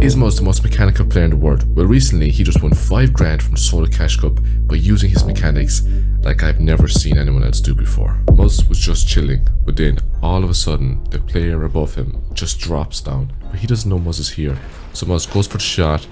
Is Muzz the most mechanical player in the world? Well, recently he just won 5 grand from the Solar Cash Cup by using his mechanics like I've never seen anyone else do before. Muzz was just chilling, but then all of a sudden the player above him just drops down. But he doesn't know Muzz is here, so Muzz goes for the shot,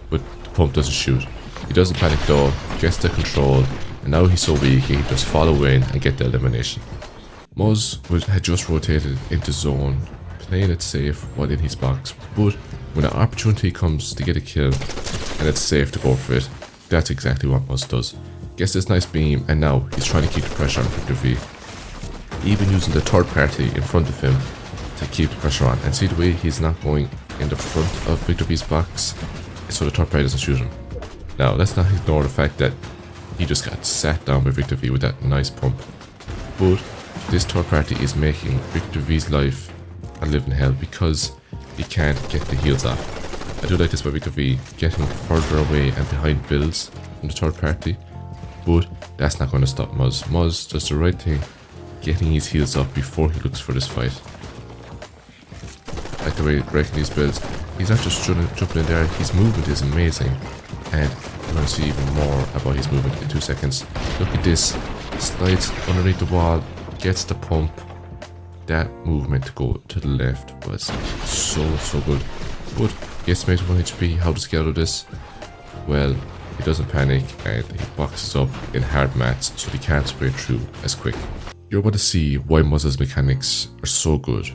but the pump doesn't shoot. He doesn't panic though, gets the control, and now he's so weak he can just follow in and get the elimination. Muzz had just rotated into zone, playing it safe while in his box, but when an opportunity comes to get a kill and it's safe to go for it, that's exactly what Muzz does. Gets this nice beam, and now he's trying to keep the pressure on Victor V. Even using the third party in front of him to keep the pressure on. And see the way he's not going in the front of Victor V's box so the third party doesn't shoot him. Now let's not ignore the fact that he just got sat down by Victor V with that nice pump. But this third party is making Victor V's life a living hell because he can't get the heals off. I do like this by Victor V, getting further away and behind builds from the third party, but that's not going to stop Muzz. Muzz does the right thing, getting his heals up before he looks for this fight. Like the way he's breaking these builds, he's not just jumping in there, his movement is amazing, and we're going to see even more about his movement in 2 seconds. Look at this, slides underneath the wall, gets the pump. That movement to go to the left was so good. But he estimates 1 HP. How does he get out of this? Well, he doesn't panic and he boxes up in hard mats so he can't spray through as quick. You're about to see why Muzz's mechanics are so good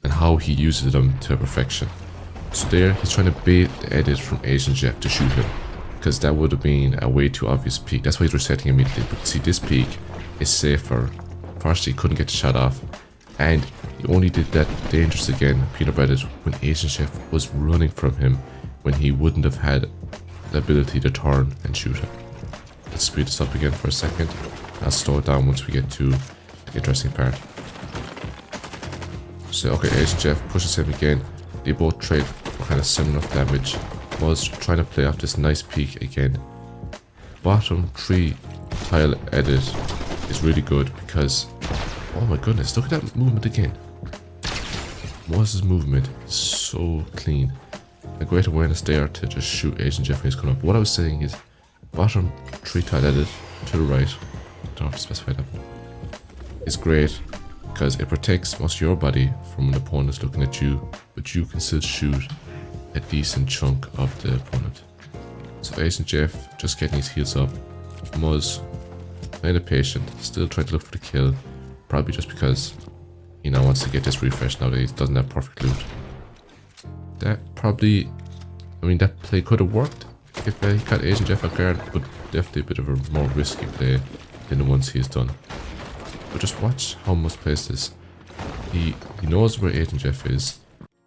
and how he uses them to perfection. So there, he's trying to bait the edit from Asian Jeff to shoot him, because that would have been a way too obvious peek. That's why he's resetting immediately. But see, this peek is safer. First, he couldn't get the shot off. And he only did that dangerous again, peanut buttered, when Asian Chef was running from him when he wouldn't have had the ability to turn and shoot him. Let's speed this up again for a second. I'll slow it down once we get to the interesting part. So, okay, Asian Chef pushes him again. They both trade for kind of similar damage. Muzz trying to play off this nice peak again. Bottom 3 tile edit is really good because, oh my goodness, look at that movement again. Muzz's movement is so clean. A great awareness there to just shoot Asian Jeff when he's coming up. What I was saying is, bottom 3 tile edit to the right, don't have to specify that one, is great because it protects most of your body from an opponent looking at you, but you can still shoot a decent chunk of the opponent. So Asian Jeff just getting his heals up. Muzz playing it patient, still trying to look for the kill. Probably just because he now wants to get this refresh now that he doesn't have perfect loot. That probably, I mean, that play could have worked if he caught Asian Jeff off guard, but definitely a bit of a more risky play than the ones he has done. But just watch how Muzz plays this. He knows where Asian Jeff is.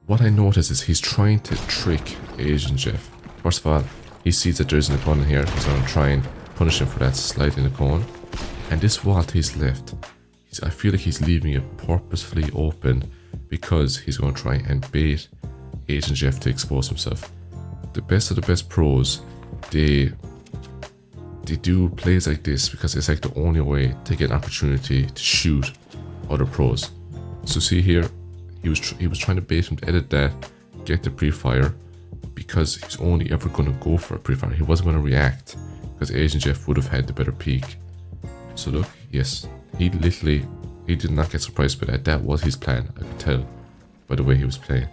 What I notice is he's trying to trick Asian Jeff. First of all, he sees that there's an opponent here. He's going to try and punish him for that slide in the cone. And this wall to his left, I feel like he's leaving it purposefully open because he's going to try and bait Asian Jeff to expose himself. The best of the best pros, they do plays like this because it's like the only way to get an opportunity to shoot other pros. So see here, he was trying to bait him to edit that, get the pre-fire, because he's only ever going to go for a pre-fire. He wasn't going to react because Asian Jeff would have had the better peek. So look, yes, he did not get surprised by that. That was his plan, I could tell by the way he was playing.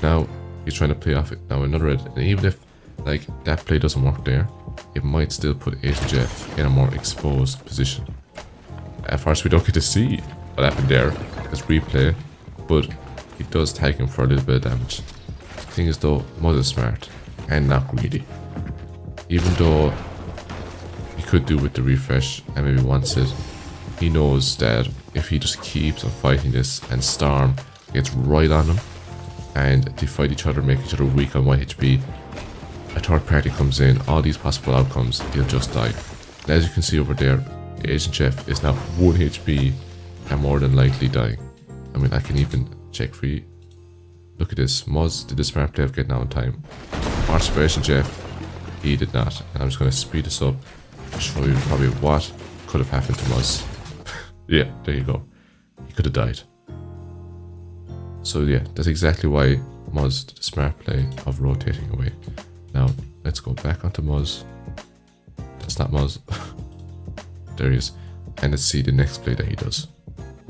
Now he's trying to play off it. Now another edit, and even if like that play doesn't work there, it might still put Asian Jeff in a more exposed position. At first we don't get to see what happened there as replay, but he does tag him for a little bit of damage. The thing is though, Muzz is smart and not greedy. Even though he could do with the refresh and maybe wants it, he knows that if he just keeps on fighting this and Storm gets right on him and they fight each other, make each other weak on 1 HP, a third party comes in, all these possible outcomes, he'll just die. And as you can see over there, Asian Jeff is now 1 HP and more than likely dying. I mean, I can even check for you. Look at this, Muzz did the smart play of getting out in time. March for Asian Jeff, he did not. And I'm just going to speed this up and show you probably what could have happened to Muzz. Yeah, there you go. He could have died. So yeah, that's exactly why Muzz did the smart play of rotating away. Now, let's go back onto Muzz. That's not Muzz. There he is. And let's see the next play that he does.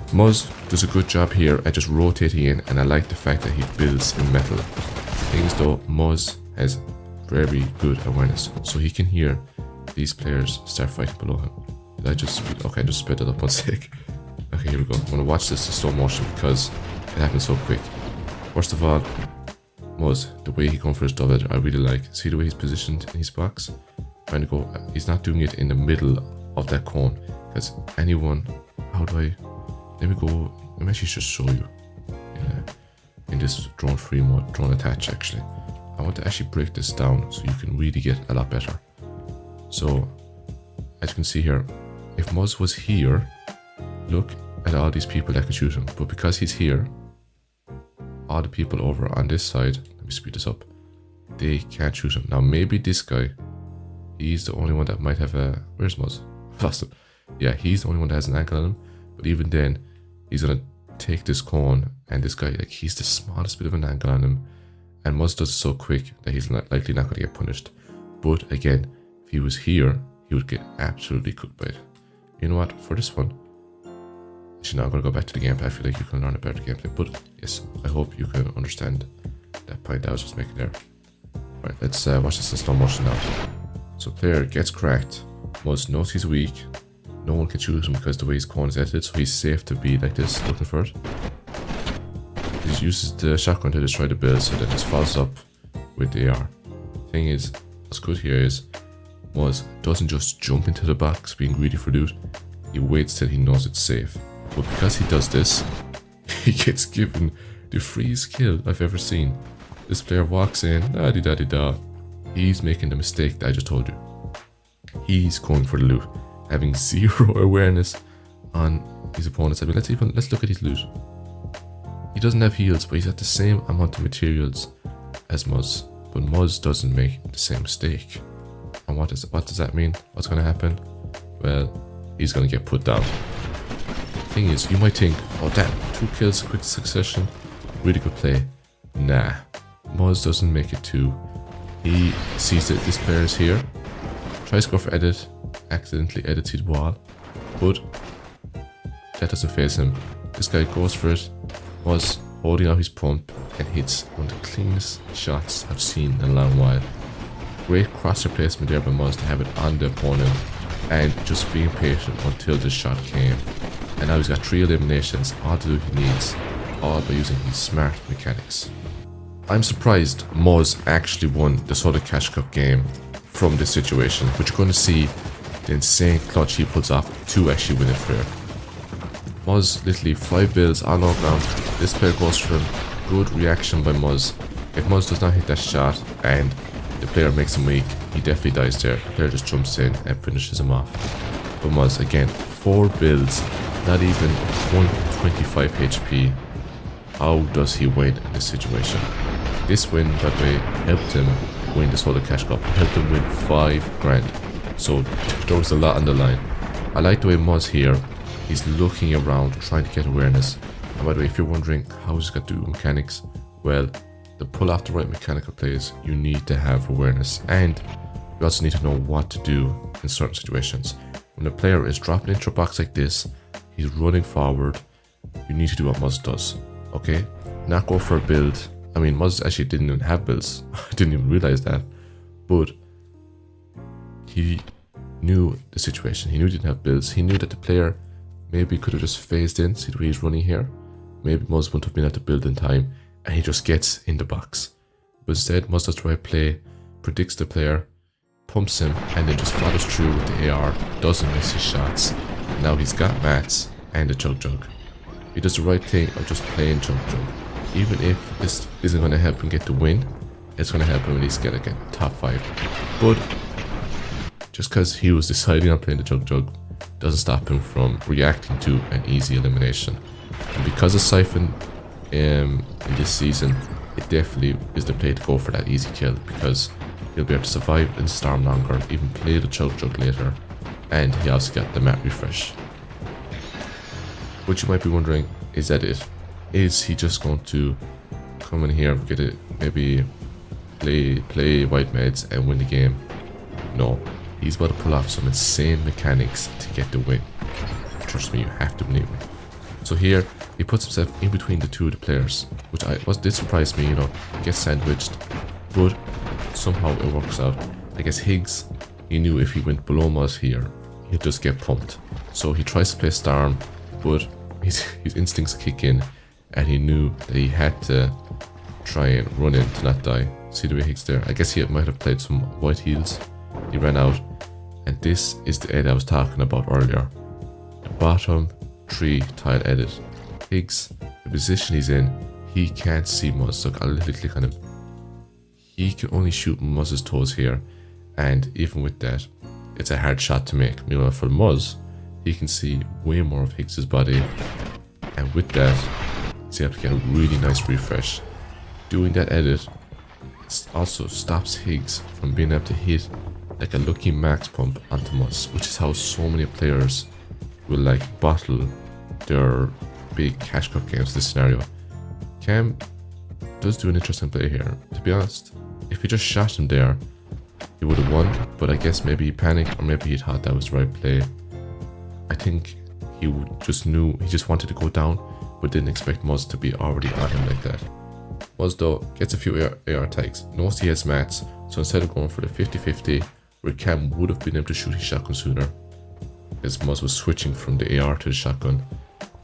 Muzz does a good job here at just rotating in, and I like the fact that he builds in metal. Things though, Muzz has very good awareness, so he can hear these players start fighting below him. Did I just speed? Okay, I just sped it up one sec. Okay, here we go. I'm gonna watch this in slow motion because it happens so quick. First of all, Muzz, the way he going for his double header, I really like. See the way he's positioned in his box? Trying to go, he's not doing it in the middle of that cone, because anyone, how do I, let me go, let me actually just show you in this drone free mode, drone attach actually. I want to actually break this down so you can really get a lot better. So, as you can see here, if Muzz was here, look at all these people that could shoot him, but because he's here, all the people over on this side, let me speed this up, they can't shoot him. Now maybe this guy, he's the only one that might have a, where's Muzz? Lost him. Yeah, he's the only one that has an angle on him, but even then, he's gonna take this cone, and this guy, like, he's the smallest bit of an angle on him, and Muzz does it so quick that he's likely not gonna get punished. But again, if he was here, he would get absolutely cooked by it. You know what, for this one, actually now I'm gonna go back to the gameplay. I feel like you can learn a better gameplay, but yes, I hope you can understand that point I was just making there. Alright, let's watch this in slow motion now. So player gets cracked, Muzz knows he's weak, no one can shoot him because the way his cone is edited, so he's safe to be like this, looking for it. He uses the shotgun to destroy the build, so then just follows up with the AR. Thing is, what's good here is, Muzz doesn't just jump into the box being greedy for loot, he waits till he knows it's safe. But because he does this, he gets given the freest kill I've ever seen. This player walks in, da-di-da-di-da. He's making the mistake that I just told you. He's going for the loot, having zero awareness on his opponents. I mean, let's look at his loot. He doesn't have heals, but he's got the same amount of materials as Muzz. But Muzz doesn't make the same mistake. And what does that mean? What's going to happen? Well, he's going to get put down. Thing is, you might think, oh damn, 2 kills, quick succession, really good play. Nah, Muzz doesn't make it 2. He sees that this player is here, tries to go for edit, accidentally edits his wall, but that doesn't faze him. This guy goes for it, Muzz holding out his pump and hits one of the cleanest shots I've seen in a long while. Great cross replacement there by Muzz to have it on the opponent and just being patient until the shot came. And now he's got 3 eliminations, all to do he needs, all by using his smart mechanics. I'm surprised Muzz actually won the Soda Cash Cup game from this situation, but you're going to see the insane clutch he puts off to actually win it fair. Muzz literally 5 builds on low ground, this player goes for him, good reaction by Muzz. If Muzz does not hit that shot and the player makes him weak, he definitely dies there. The player just jumps in and finishes him off. But Muzz, again, 4 builds, not even 125 HP. How does he win in this situation? This win, by the way, helped him win the Soda Cash Cup. It helped him win 5 grand. So there was a lot on the line. I like the way Muzz here, he's looking around, trying to get awareness. And by the way, if you're wondering how he's got to do mechanics, well, to pull off the right mechanical plays, you need to have awareness. And you also need to know what to do in certain situations. When a player is dropping into a box like this, he's running forward, you need to do what Muzz does, okay? Not go for a build. I mean, Muzz actually didn't even have builds. I didn't even realize that. But he knew the situation. He knew he didn't have builds. He knew that the player maybe could have just phased in, see the way he's running here. Maybe Muzz wouldn't have been able to build in time, and he just gets in the box. But instead, Muzz does the right play, predicts the player, pumps him, and then just follows through with the AR, doesn't miss his shots. Now he's got mats and a Jug Jug. He does the right thing of just playing Jug Jug. Even if this isn't going to help him get the win, it's going to help him at least get again top 5. But just because he was deciding on playing the Jug Jug doesn't stop him from reacting to an easy elimination. And because of Siphon in this season, it definitely is the play to go for that easy kill, because he'll be able to survive in Storm longer, even play the Jug Jug later, and he also got the map refresh. But you might be wondering, is that it? Is he just going to come in here, get it, maybe play white meds and win the game. No, he's about to pull off some insane mechanics to get the win. Trust me, you have to believe me. So here, he puts himself in between the two of the players, which did surprise me, you know, gets sandwiched, but somehow it works out. I guess Higgs, he knew if he went below Muzz here, he'd just get pumped. So he tries to play Storm, but his instincts kick in, and he knew that he had to try and run in to not die. See the way Higgs there? I guess he might have played some white heals. He ran out, and this is the edit I was talking about earlier. The bottom 3 tile edit. Higgs, the position he's in, he can't see Muzz. Look, I'll literally click on him. He can only shoot Muzz's toes here, and even with that, it's a hard shot to make. Meanwhile, for Muzz, he can see way more of Higgs's body, and with that, he's able to get a really nice refresh. Doing that edit also stops Higgs from being able to hit like a lucky max pump onto Muzz, which is how so many players will like bottle their big cash cup games. This scenario, Cam does do an interesting play here. To be honest, if he just shot him there, he would have won, but I guess maybe he panicked, or maybe he thought that was the right play. I think he just knew, he just wanted to go down, but didn't expect Muzz to be already on him like that. Muzz though gets a few AR tags, knows he has mats, so instead of going for the 50-50, where Cam would have been able to shoot his shotgun sooner, as Muzz was switching from the AR to the shotgun,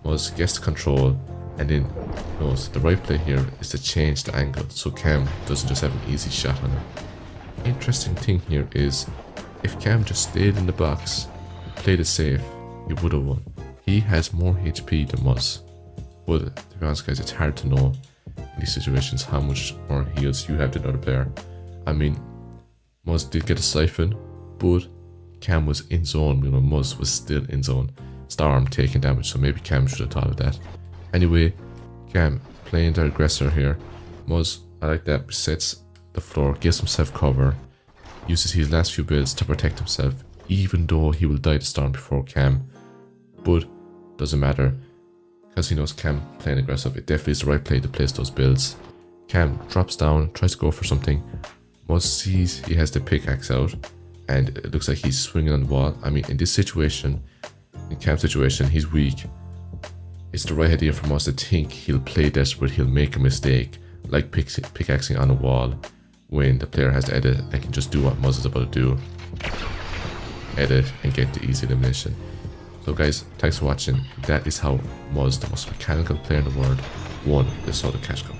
Muzz gets the control, and then knows the right play here is to change the angle, so Cam doesn't just have an easy shot on him. Interesting thing here is, if Cam just stayed in the box, played it safe, he would have won. He has more HP than Muzz, but to be honest guys, it's hard to know in these situations how much more heals you have than another player. I mean, Muzz did get a siphon, but Cam was in zone, you know, Muzz was still in zone. Storm taking damage, so maybe Cam should have thought of that. Anyway, Cam playing the aggressor here. Muzz, I like that, resets the floor, gives himself cover, uses his last few builds to protect himself, even though he will die to Storm before Cam. But doesn't matter, because he knows Cam playing aggressive. It definitely is the right play to place those builds. Cam drops down, tries to go for something. Muzz sees he has the pickaxe out, and it looks like he's swinging on the wall. I mean, in this situation, in Cam's situation, he's weak. It's the right idea for Muzz to think he'll play desperate, he'll make a mistake, like pickaxing on a wall, when the player has to edit and can just do what Muzz is about to do. Edit and get the easy elimination. So guys, thanks for watching. That is how Muzz, the most mechanical player in the world, won the Solo Cash Cup.